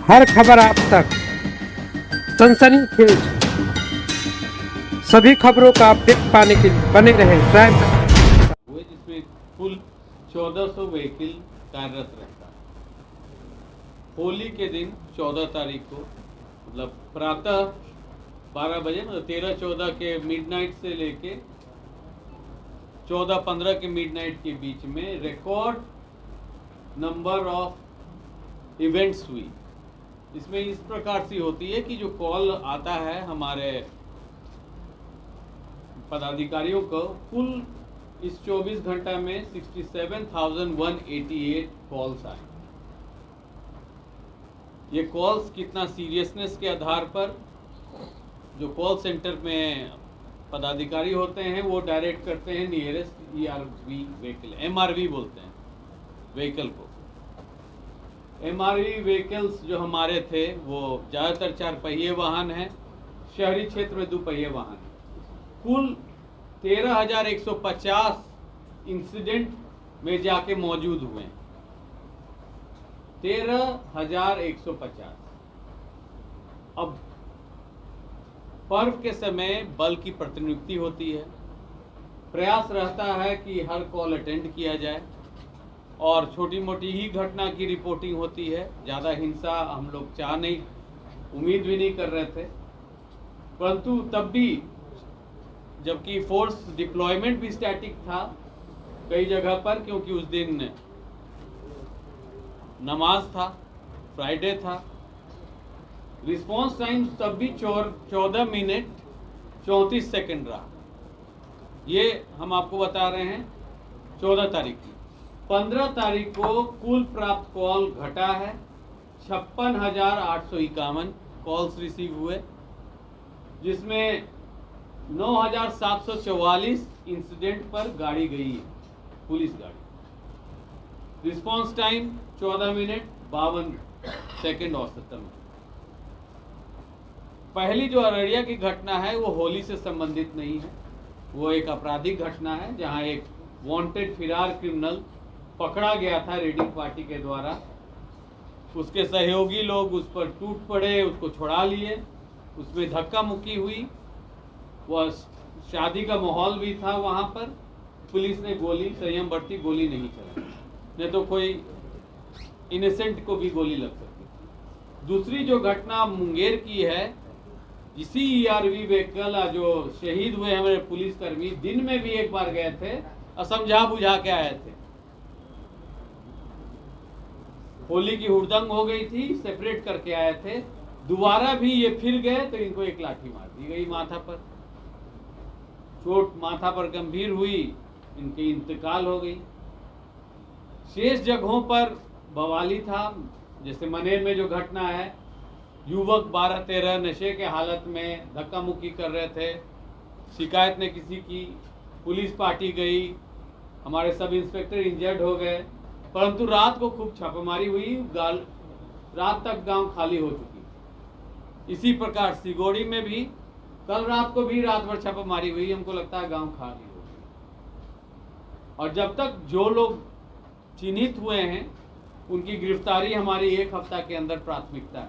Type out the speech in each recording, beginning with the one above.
हर खबर आप तक सनसनीखेज सभी खबरों का अपडेट पाने के लिए बने रहे प्राइम। हुए जिसमें कुल 1400 व्हीकल कार्यरत रहता है। होली के दिन 14 तारीख को मतलब प्रातः 12 बजे मतलब 13-14 के मिडनाइट से लेके 14-15 के मिडनाइट के बीच में रिकॉर्ड नंबर ऑफ इवेंट्स हुई। इसमें इस प्रकार से होती है कि जो कॉल आता है हमारे पदाधिकारियों को, कुल इस 24 घंटा में 67,188 कॉल्स आए। ये कॉल्स कितना सीरियसनेस के आधार पर जो कॉल सेंटर में पदाधिकारी होते हैं वो डायरेक्ट करते हैं नियरेस्ट ERV व्हीकल, MRV बोलते हैं व्हीकल को। MRV व्हीकल्स जो हमारे थे वो ज़्यादातर 4 पहिए वाहन हैं, शहरी क्षेत्र में 2 पहिए वाहन हैं। कुल 13,150 इंसिडेंट में जाके मौजूद हुए हैं। 13,150। अब पर्व के समय बल की प्रतिनियुक्ति होती है, प्रयास रहता है कि हर कॉल अटेंड किया जाए और छोटी मोटी ही घटना की रिपोर्टिंग होती है। ज़्यादा हिंसा हम लोग चाह नहीं, उम्मीद भी नहीं कर रहे थे, परंतु तब भी जबकि फोर्स डिप्लॉयमेंट भी स्टैटिक था कई जगह पर, क्योंकि उस दिन नमाज था, फ्राइडे था। रिस्पांस टाइम तब भी 14 मिनट 34 सेकंड रहा। ये हम आपको बता रहे हैं 14 तारीख की। 15 तारीख को कुल प्राप्त कॉल घटा है, 56,851 कॉल्स रिसीव हुए, जिसमें 9,744 इंसिडेंट पर गाड़ी गई है, पुलिस गाड़ी। रिस्पांस टाइम 14 मिनट 52 सेकंड औसतन। पहली जो अररिया की घटना है वो होली से संबंधित नहीं है, वो एक आपराधिक घटना है जहां एक वांटेड फिरार क्रिमिनल पकड़ा गया था रेडिंग पार्टी के द्वारा। उसके सहयोगी लोग उस पर टूट पड़े, उसको छुड़ा लिए, उसमें धक्का मुक्की हुई। वह शादी का माहौल भी था वहां पर। पुलिस ने गोली संयम बरती, गोली नहीं चलाई, नहीं तो कोई इनोसेंट को भी गोली लग सकती। दूसरी जो घटना मुंगेर की है, इसी ERV व्हीकल जो शहीद हुए हमारे पुलिसकर्मी दिन में भी एक बार गए थे, असमझा बुझा के आए थे। होली की हुड़दंग हो गई थी, सेपरेट करके आए थे, दोबारा भी ये फिर गए तो इनको एक लाठी मार दी गई माथा पर। चोट माथा पर गंभीर हुई, इनकी इंतकाल हो गई। शेष जगहों पर बवाली था, जैसे मनेर में जो घटना है, युवक 12-13 नशे के हालत में धक्का मुक्की कर रहे थे, शिकायत ने किसी की, पुलिस पार्टी गई, हमारे सब इंस्पेक्टर इंजर्ड हो गए, परंतु रात को खूब छापेमारी हुई, रात तक गांव खाली हो चुकी। इसी प्रकार सिगोड़ी में भी कल रात को भी रात भर छापेमारी हुई, हमको लगता है गांव खाली हो गया। और जब तक जो लोग चिन्हित हुए हैं उनकी गिरफ्तारी हमारी 1 हफ्ता के अंदर प्राथमिकता है।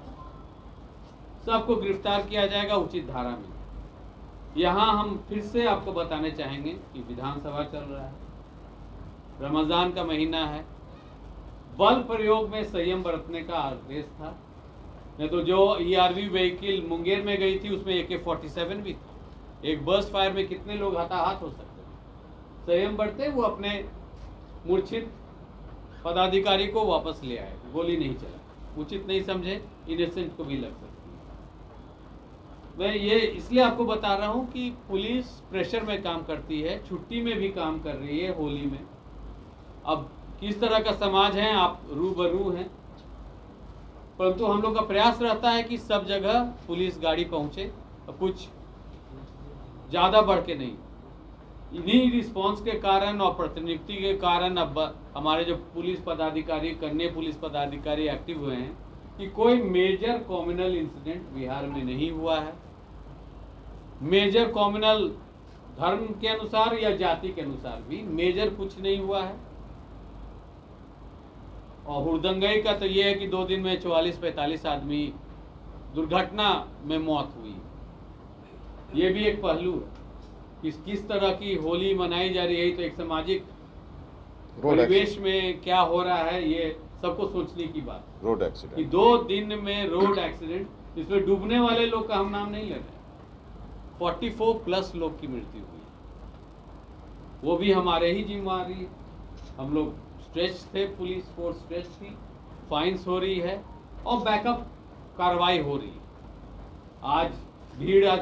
सबको गिरफ्तार किया जाएगा उचित धारा में। यहाँ हम फिर से आपको बताने चाहेंगे कि विधानसभा चल रहा है, रमजान का महीना है, बल प्रयोग में संयम बरतने का आदेश था। नहीं तो जो ERV व्हीकल मुंगेर में गई थी उसमें AK-47 भी था। एक बर्स्ट फायर में कितने लोग हताहत हो सकते हैं। संयम बरते, वो अपने मूर्छित पदाधिकारी को वापस ले आए, गोली नहीं चला। उचित नहीं समझे, इनोसेंट को भी लग सकती है। मैं ये इसलिए आपको बता रहा हूँ कि पुलिस प्रेशर में काम करती है, छुट्टी में भी काम कर रही है होली में। अब किस तरह का समाज है आप रूबरू हैं, परंतु हम लोग का प्रयास रहता है कि सब जगह पुलिस गाड़ी पहुंचे, कुछ ज़्यादा बढ़ के नहीं। इन्हीं रिस्पांस के कारण और प्रतिनियुक्ति के कारण अब हमारे जो पुलिस पदाधिकारी, कन्या पुलिस पदाधिकारी एक्टिव हुए हैं कि कोई मेजर कॉम्युनल इंसिडेंट बिहार में नहीं हुआ है। मेजर कॉम्युनल धर्म के अनुसार या जाति के अनुसार भी मेजर कुछ नहीं हुआ है। और हुड़दंगई का तो ये है कि 2 दिन में 44-45 आदमी दुर्घटना में मौत हुई। ये भी एक पहलू है कि किस तरह की होली मनाई जा रही है। तो एक सामाजिक परिवेश में क्या हो रहा है, ये सबको सोचने की बात। रोड कि एक्सीडेंट 2 दिन में रोड एक्सीडेंट, इसमें डूबने वाले लोग का हम नाम नहीं ले रहे, 44+ लोग की मृत्यु हुई, वो भी हमारे ही जिम्मेवारी। हम लोग स्ट्रेच थे, पुलिस फोर्स स्ट्रेच थी, फाइन्स हो रही है और बैकअप कार्रवाई हो रही है। आज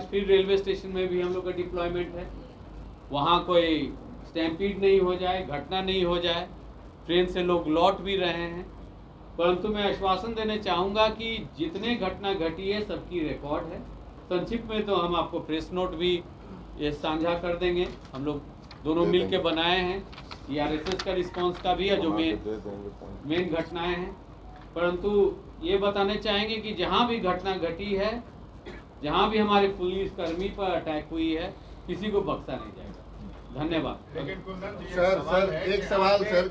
फिर रेलवे स्टेशन में भी हम लोग का डिप्लॉयमेंट है, वहाँ कोई स्टैम्पीड नहीं हो जाए, घटना नहीं हो जाए। ट्रेन से लोग लौट भी रहे हैं, परंतु मैं आश्वासन देने चाहूँगा कि जितने घटना घटी है सबकी रिकॉर्ड है। संक्षिप्त में तो हम आपको प्रेस नोट भी ये साझा कर देंगे, हम लोग दोनों मिल के बनाए हैं, ERSS का रिस्पांस का भी है, जो मेन घटनाएं हैं। परंतु ये बताने चाहेंगे कि जहाँ भी घटना घटी है, जहाँ भी हमारे पुलिस कर्मी पर अटैक हुई है, किसी को बख्शा नहीं जाएगा। धन्यवाद। सर एक सवाल सर